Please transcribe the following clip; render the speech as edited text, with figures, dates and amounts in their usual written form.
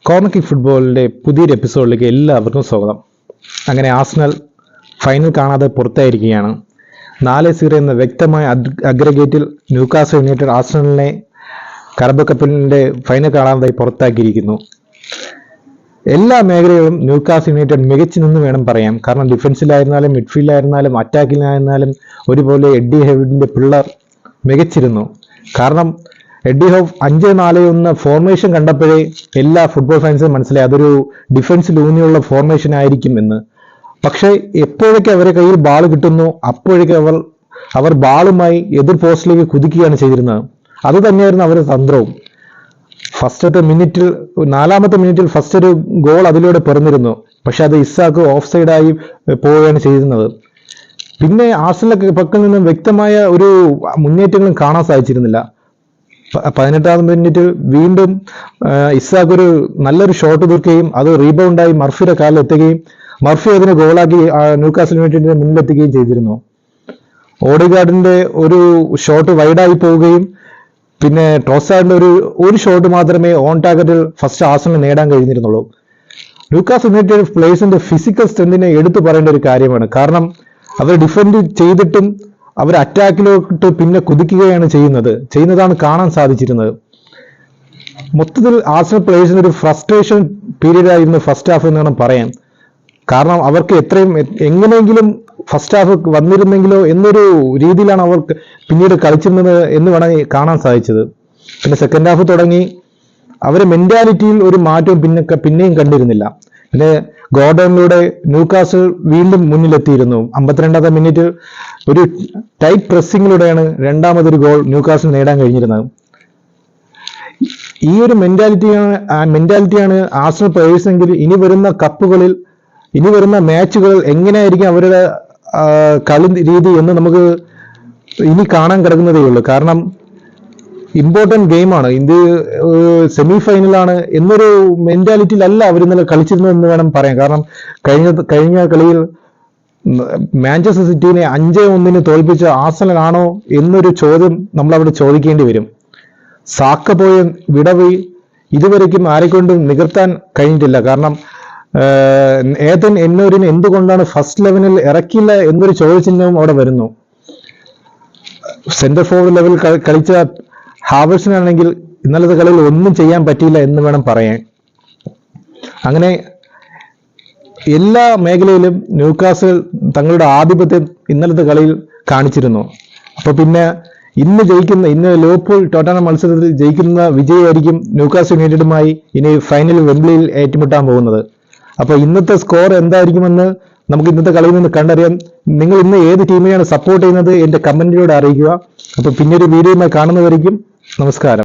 Corner kick ഫുട്ബോളിൻ്റെ പുതിയൊരു എപ്പിസോഡിലേക്ക് എല്ലാവർക്കും സ്വാഗതം. അങ്ങനെ ആഴ്സണൽ ഫൈനൽ കാണാതെ പുറത്തായിരിക്കുകയാണ്. 4-0 എന്ന വ്യക്തമായ അഗ്രഗേറ്റിൽ ന്യൂകാസിൽ യുണൈറ്റഡ് ആഴ്സണലിനെ കറബോ കപ്പിൻ്റെ ഫൈനൽ കാണാതെ പുറത്താക്കിയിരിക്കുന്നു. എല്ലാ മേഖലകളും ന്യൂകാസിൽ യുണൈറ്റഡ് മികച്ചു നിന്ന് വേണം പറയാം. കാരണം ഡിഫൻസിലായിരുന്നാലും മിഡ്ഫീൽഡിലായിരുന്നാലും അറ്റാക്കിലായിരുന്നാലും ഒരുപോലെ എഡ്ഡി ഹെവിഡിൻ്റെ പിള്ളർ മികച്ചിരുന്നു. കാരണം എഡ്ഡി ഹോവ് 5-4-1 ഫോർമേഷൻ കണ്ടപ്പോഴേ എല്ലാ ഫുട്ബോൾ ഫാൻസും മനസ്സിലായി അതൊരു ഡിഫൻസിൽ ഊന്നിയുള്ള ഫോർമേഷൻ ആയിരിക്കും എന്ന്. പക്ഷേ എപ്പോഴൊക്കെ അവരെ കയ്യിൽ ബാൾ കിട്ടുന്നു അപ്പോഴേക്ക് അവർ ബാളുമായി എതിർ പോസ്റ്റിലേക്ക് കുതിക്കുകയാണ് ചെയ്തിരുന്നത്. അത് തന്നെയായിരുന്നു അവരുടെ തന്ത്രവും. നാലാമത്തെ മിനിറ്റിൽ ഫസ്റ്റ് ഒരു ഗോൾ അതിലൂടെ പിറന്നിരുന്നു. പക്ഷെ അത് ഇസാക്ക് ഓഫ് സൈഡായി പോവുകയാണ് ചെയ്തിരുന്നത്. പിന്നെ ആഴ്സണൽ പക്കൽ നിന്നും വ്യക്തമായ ഒരു മുന്നേറ്റങ്ങളും കാണാൻ സാധിച്ചിരുന്നില്ല. 18ാം മിനിറ്റ് വീണ്ടും ഇസാക്ക് ഒരു നല്ലൊരു ഷോട്ട് തീർക്കുകയും അത് റീബൗണ്ടായി മർഫിയുടെ കാലിൽ എത്തുകയും മർഫി അതിനെ ഗോളാക്കി ന്യൂകാസിൽ യുണൈറ്റഡിന്റെ മുന്നിലെത്തുകയും ചെയ്തിരുന്നു. ഓഡിഗാർഡിന്റെ ഒരു ഷോട്ട് വൈഡായി പോവുകയും പിന്നെ ട്രോസാർഡിന്റെ ഒരു ഷോട്ട് മാത്രമേ ഓൺ ടാർഗറ്റിൽ ഫസ്റ്റ് ആഴ്സണൽ നേടാൻ കഴിഞ്ഞിരുന്നുള്ളൂ. ന്യൂകാസിൽ യുണൈറ്റഡ് പ്ലേയേഴ്സിന്റെ ഫിസിക്കൽ സ്ട്രെങ്തിനെ എടുത്തു പറയേണ്ട ഒരു കാര്യമാണ്. കാരണം അവർ ഡിഫെൻഡ് ചെയ്തിട്ടും അവർ അറ്റാക്കിലോട്ട് പിന്നെ കുതിക്കുകയാണ് ചെയ്യുന്നതാണ് കാണാൻ സാധിച്ചിരുന്നത്. മൊത്തത്തിൽ ആഴ്സണൽ പ്ലേയേഴ്സിന് ഒരു ഫ്രസ്ട്രേഷൻ പീരീഡ് ആയിരുന്നു ഫസ്റ്റ് ഹാഫ് എന്ന് വേണം പറയാൻ. കാരണം അവർക്ക് എങ്ങനെയെങ്കിലും ഫസ്റ്റ് ഹാഫ് വന്നിരുന്നെങ്കിലോ എന്നൊരു രീതിയിലാണ് അവർ പിന്നീട് കളിച്ചിരുന്നത് എന്ന് വേണം കാണാൻ സാധിച്ചത്. പിന്നെ സെക്കൻഡ് ഹാഫ് തുടങ്ങി അവരെ മെന്റാലിറ്റിയിൽ ഒരു മാറ്റവും പിന്നെയും കണ്ടിരുന്നില്ല. പിന്നെ ഗോർഡനിലൂടെ ന്യൂകാസിൽ വീണ്ടും മുന്നിലെത്തിയിരുന്നു. 52ാം മിനിറ്റ് ഒരു ടൈറ്റ് പ്രസ്സിങ്ങിലൂടെയാണ് രണ്ടാമതൊരു ഗോൾ ന്യൂകാസിൽ നേടാൻ കഴിഞ്ഞിരുന്നത്. ഈ ഒരു മെന്റാലിറ്റിയാണ് ആഴ്സണൽ പ്ലേയേഴ്സ് എങ്കിൽ ഇനി വരുന്ന മാച്ചുകളിൽ എങ്ങനെയായിരിക്കും അവരുടെ കളി രീതി എന്ന് നമുക്ക് ഇനി കാണാൻ കിടക്കുന്നതേ ഉള്ളൂ. കാരണം ഇമ്പോർട്ടന്റ് ഗെയിമാണ് ഇത്, സെമി ഫൈനലാണ് എന്നൊരു മെന്റാലിറ്റിയിലല്ല അവർ ഇന്നലെ കളിച്ചിരുന്നത് എന്ന് വേണം പറയാൻ. കാരണം കഴിഞ്ഞ കളിയിൽ മാഞ്ചസ്റ്റർ സിറ്റിനെ 5-1 തോൽപ്പിച്ച ആഴ്സണൽ ആണോ എന്നൊരു ചോദ്യം നമ്മളവിടെ ചോദിക്കേണ്ടി വരും. സാക്ക പോയ വിടവ് ഇതുവരേക്കും ആരെക്കൊണ്ടും നികർത്താൻ കഴിഞ്ഞിട്ടില്ല. കാരണം ഏതൻ എന്നൂരിനെ എന്തുകൊണ്ടാണ് ഫസ്റ്റ് ലെവലിൽ ഇറക്കില്ല എന്നൊരു ചോദ്യചിഹ്നവും അവിടെ വരുന്നു. സെന്റർ ഫോർവേഡ് ലെവൽ കളിച്ച ഹാവേഴ്സിനാണെങ്കിൽ ഇന്നലത്തെ കളിയിൽ ഒന്നും ചെയ്യാൻ പറ്റിയില്ല എന്ന് വേണം പറയാൻ. അങ്ങനെ എല്ലാ മേഖലയിലും ന്യൂകാസിൽ തങ്ങളുടെ ആധിപത്യം ഇന്നലത്തെ കളിയിൽ കാണിച്ചിരുന്നു. അപ്പൊ പിന്നെ ഇന്ന് ലിവർപൂൾ ടോട്ടനം മത്സരത്തിൽ ജയിക്കുന്ന വിജയമായിരിക്കും ന്യൂകാസിൽ യുണൈറ്റഡുമായി ഇനി ഫൈനലിൽ വെംബ്ലിയിൽ ഏറ്റുമുട്ടാൻ പോകുന്നത്. അപ്പൊ ഇന്നത്തെ സ്കോർ എന്തായിരിക്കുമെന്ന് നമുക്ക് ഇന്നത്തെ കളിയിൽ നിന്ന് കണ്ടറിയാം. നിങ്ങൾ ഇന്ന് ഏത് ടീമിനെയാണ് സപ്പോർട്ട് ചെയ്യുന്നത് എന്റെ കമന്റിലൂടെ അറിയിക്കുക. അപ്പൊ പിന്നീട് വീഡിയോയുമായി കാണുന്നവരിക്കും നമസ്കാരം.